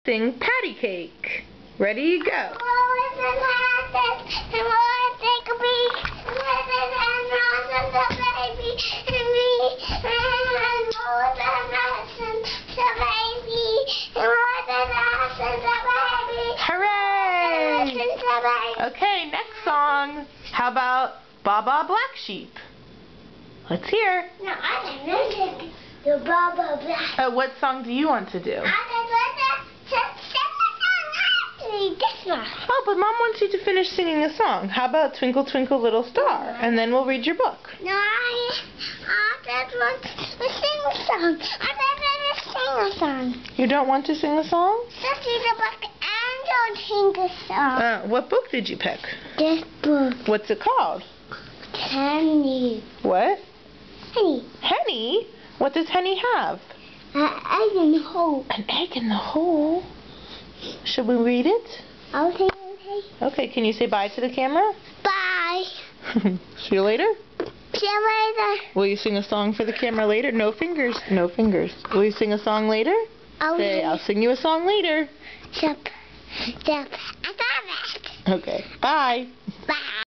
sing Patty Cake. Ready, go. Hooray! Okay, next song. How about Baa Black Sheep? Let's hear. No, I don't know the Baa Black. What song do you want to do? This one. Oh, but Mom wants you to finish singing a song. How about Twinkle Twinkle Little Star? And then we'll read your book. No, I just want to sing a song. I don't sing a song. You don't want to sing a song? Just read the book and don't sing a song. What book did you pick? This book. What's it called? Henny. What? Henny. Henny? What does Henny have? An egg in the hole. An egg in the hole? Should we read it? Okay. Okay, can you say bye to the camera? Bye. See you later. See you later. Will you sing a song for the camera later? No fingers. No fingers. Will you sing a song later? Say, I'll sing you a song later. Stop. I got it. Okay. Bye. Bye.